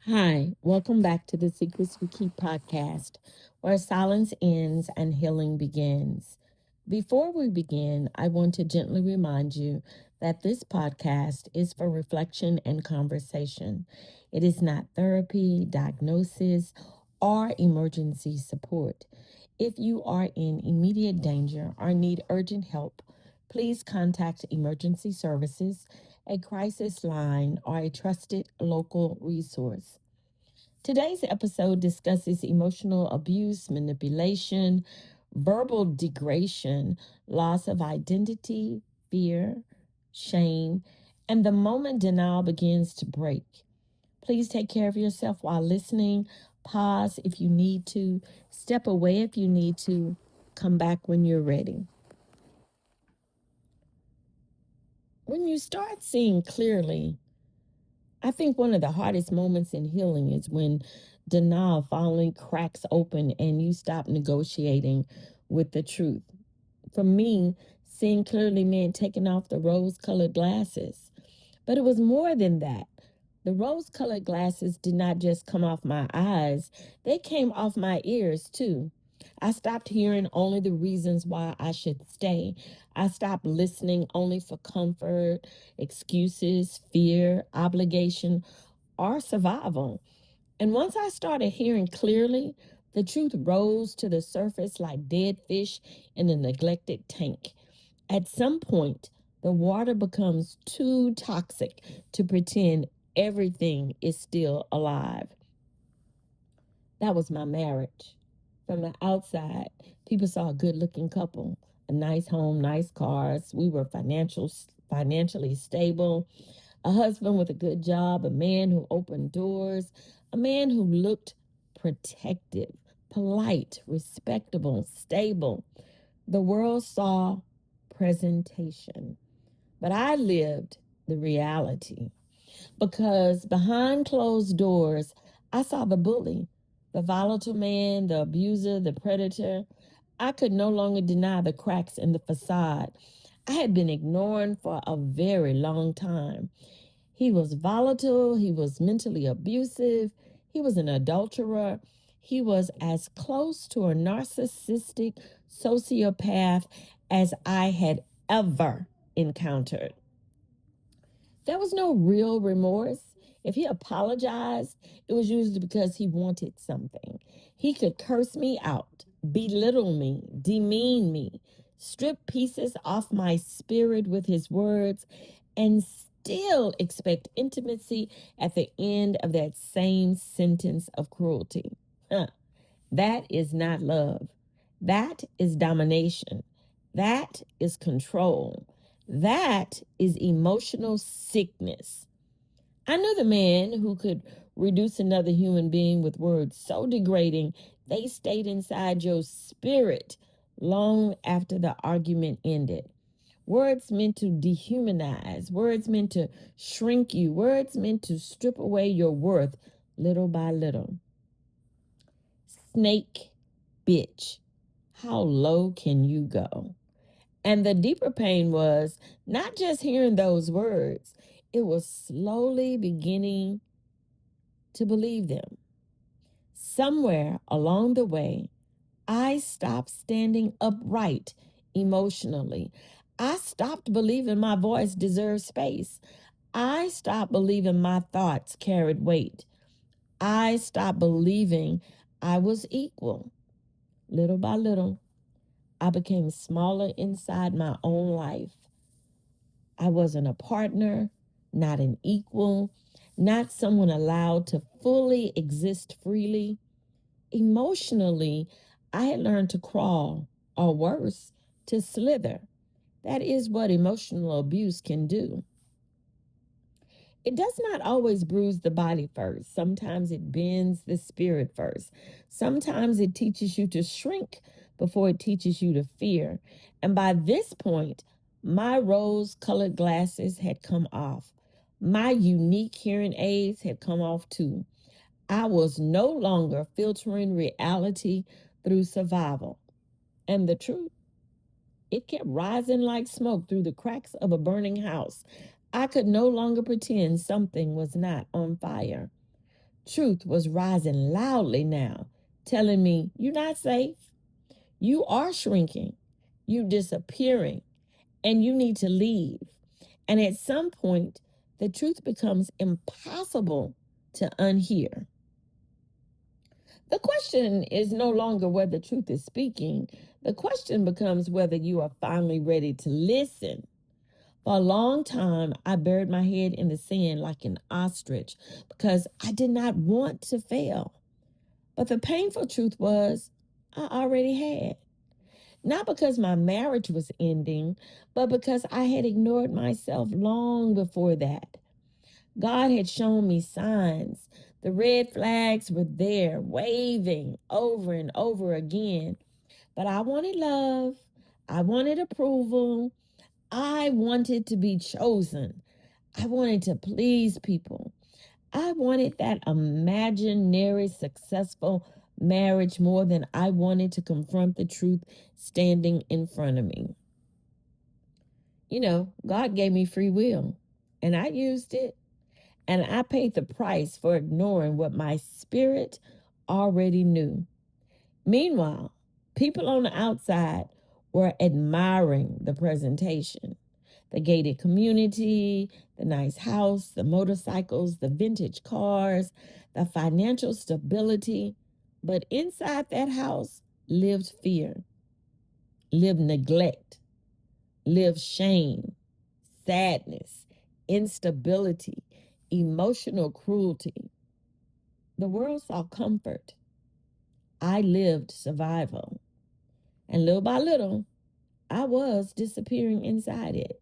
Hi, welcome back to the Secrets We Keep podcast, where silence ends and healing begins. Before we begin, I want to gently remind you that this podcast is for reflection and conversation. It is not therapy, diagnosis, or emergency support. If you are in immediate danger or need urgent help, please contact emergency services, a crisis line, or a trusted local resource. Today's episode discusses emotional abuse, manipulation, verbal degradation, loss of identity, fear, shame, and the moment denial begins to break. Please take care of yourself while listening. Pause if you need to, step away if you need to, come back when you're ready. When you start seeing clearly, I think one of the hardest moments in healing is when denial finally cracks open and you stop negotiating with the truth. For me, seeing clearly meant taking off the rose colored glasses. But it was more than that. The rose colored glasses did not just come off my eyes, they came off my ears too. I stopped hearing only the reasons why I should stay. I stopped listening only for comfort, excuses, fear, obligation, or survival. And once I started hearing clearly, the truth rose to the surface like dead fish in a neglected tank. At some point, the water becomes too toxic to pretend everything is still alive. That was my marriage. From the outside, people saw a good looking couple, a nice home, nice cars. We were financially stable, a husband with a good job, a man who opened doors, a man who looked protective, polite, respectable, stable. The world saw presentation, but I lived the reality because behind closed doors, I saw the bully, the volatile man, the abuser, the predator. I could no longer deny the cracks in the facade I had been ignoring for a very long time. He was volatile, he was mentally abusive, he was an adulterer, he was as close to a narcissistic sociopath as I had ever encountered. There was no real remorse. If he apologized, it was usually because he wanted something. He could curse me out, belittle me, demean me, strip pieces off my spirit with his words, and still expect intimacy at the end of that same sentence of cruelty. Huh. That is not love. That is domination. That is control. That is emotional sickness. I knew the man who could reduce another human being with words so degrading they stayed inside your spirit long after the argument ended. Words meant to dehumanize, words meant to shrink you, words meant to strip away your worth little by little. Snake bitch. How low can you go? And the deeper pain was not just hearing those words, it was slowly beginning to believe them. Somewhere along the way, I stopped standing upright emotionally. I stopped believing my voice deserved space. I stopped believing my thoughts carried weight. I stopped believing I was equal. Little by little, I became smaller inside my own life. I wasn't a partner, not an equal, not someone allowed to fully exist freely. Emotionally, I had learned to crawl, or worse, to slither. That is what emotional abuse can do. It does not always bruise the body first. Sometimes it bends the spirit first. Sometimes it teaches you to shrink before it teaches you to fear. And by this point, my rose colored glasses had come off. My unique hearing aids had come off too. I was no longer filtering reality through survival. And the truth, it kept rising like smoke through the cracks of a burning house. I could no longer pretend something was not on fire. Truth was rising loudly now, telling me, you're not safe. You are shrinking. You disappearing. And you need to leave. And at some point, the truth becomes impossible to unhear. The question is no longer whether truth is speaking. The question becomes whether you are finally ready to listen. For a long time, I buried my head in the sand like an ostrich because I did not want to fail. But the painful truth was, I already had. Not because my marriage was ending, but because I had ignored myself long before that. God had shown me signs. The red flags were there, waving over and over again. But I wanted love. I wanted approval. I wanted to be chosen. I wanted to please people. I wanted that imaginary successful marriage more than I wanted to confront the truth standing in front of me. You know, God gave me free will, and I used it, and I paid the price for ignoring what my spirit already knew. Meanwhile, people on the outside were admiring the presentation, the gated community, the nice house, the motorcycles, the vintage cars, the financial stability. But inside that house lived fear, lived neglect, lived shame, sadness, instability, emotional cruelty. The world saw comfort. I lived survival. And little by little, I was disappearing inside it.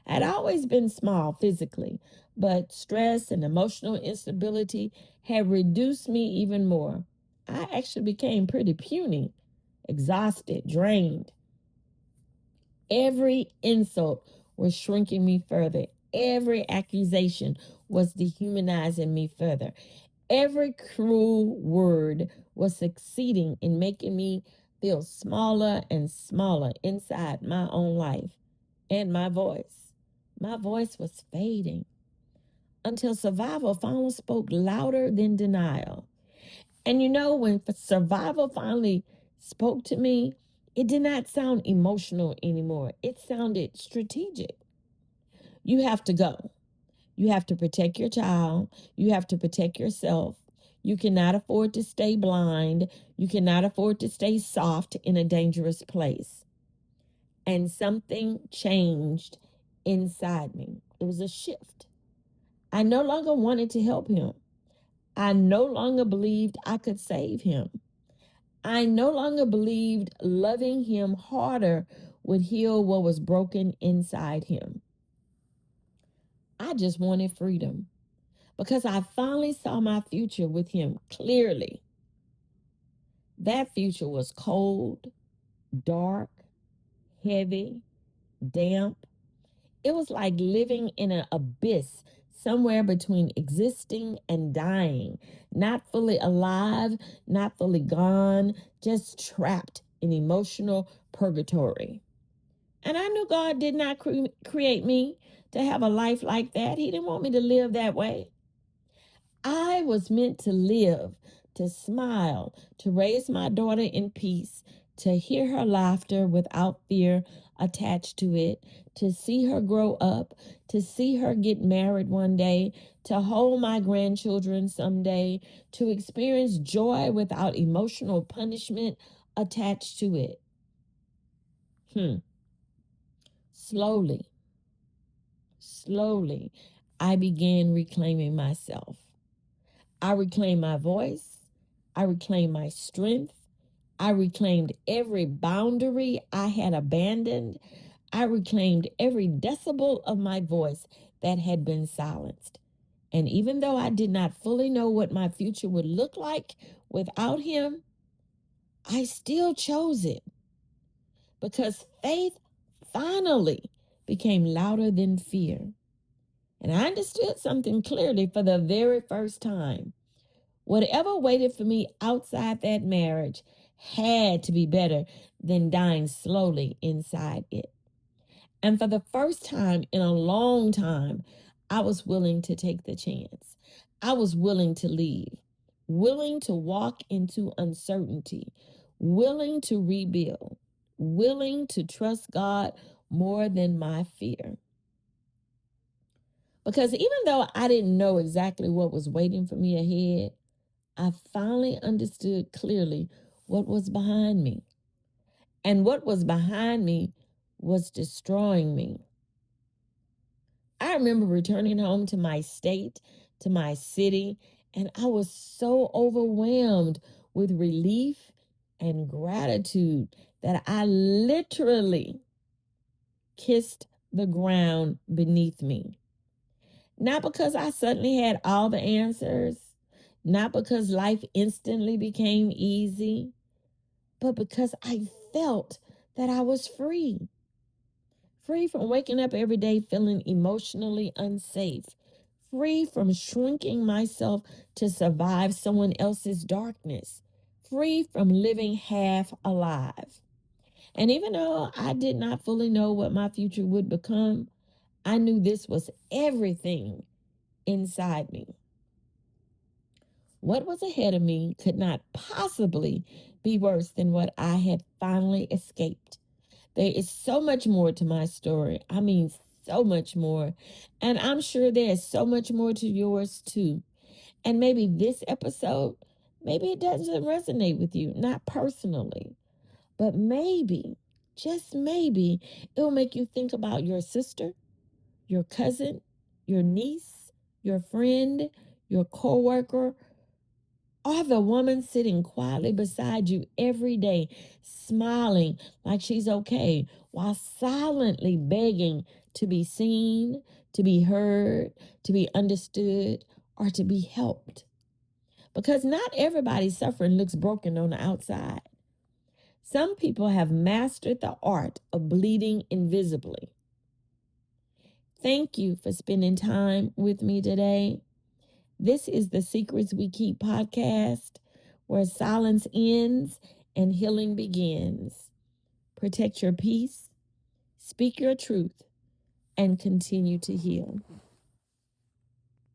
I'd always been small physically, but stress and emotional instability had reduced me even more. I actually became pretty puny, exhausted, drained. Every insult was shrinking me further. Every accusation was dehumanizing me further. Every cruel word was succeeding in making me feel smaller and smaller inside my own life and my voice. My voice was fading until survival finally spoke louder than denial. And you know, when survival finally spoke to me, it did not sound emotional anymore. It sounded strategic. You have to go. You have to protect your child. You have to protect yourself. You cannot afford to stay blind. You cannot afford to stay soft in a dangerous place. And something changed inside me. It was a shift. I no longer wanted to help him. I no longer believed I could save him. I no longer believed loving him harder would heal what was broken inside him. I just wanted freedom because I finally saw my future with him clearly. That future was cold, dark, heavy, damp. It was like living in an abyss somewhere between existing and dying, not fully alive, not fully gone, just trapped in emotional purgatory. And I knew God did not create me to have a life like that. He didn't want me to live that way. I was meant to live, to smile, to raise my daughter in peace, to hear her laughter without fear attached to it, to see her grow up, to see her get married one day, to hold my grandchildren someday, to experience joy without emotional punishment attached to it. Slowly, slowly, I began reclaiming myself. I reclaimed my voice. I reclaimed my strength. I reclaimed every boundary I had abandoned. I reclaimed every decibel of my voice that had been silenced. And even though I did not fully know what my future would look like without him, I still chose it because faith finally became louder than fear. And I understood something clearly for the very first time. Whatever waited for me outside that marriage had to be better than dying slowly inside it. And for the first time in a long time, I was willing to take the chance. I was willing to leave, willing to walk into uncertainty, willing to rebuild, willing to trust God more than my fear. Because even though I didn't know exactly what was waiting for me ahead, I finally understood clearly what was behind me. And what was behind me was destroying me. I remember returning home to my state, to my city, and I was so overwhelmed with relief and gratitude that I literally kissed the ground beneath me. Not because I suddenly had all the answers, not because life instantly became easy, but because I felt that I was free. Free from waking up every day feeling emotionally unsafe. Free from shrinking myself to survive someone else's darkness. Free from living half alive. And even though I did not fully know what my future would become, I knew this was everything inside me. What was ahead of me could not possibly be worse than what I had finally escaped. There is so much more to my story. I mean, so much more. And I'm sure there's so much more to yours too. And maybe this episode, maybe it doesn't resonate with you, not personally, but maybe, just maybe, it'll make you think about your sister, your cousin, your niece, your friend, your coworker, or the woman sitting quietly beside you every day, smiling like she's okay, while silently begging to be seen, to be heard, to be understood, or to be helped. Because not everybody's suffering looks broken on the outside. Some people have mastered the art of bleeding invisibly. Thank you for spending time with me today. This is the Secrets We Keep podcast, where silence ends and healing begins. Protect your peace, speak your truth, and continue to heal.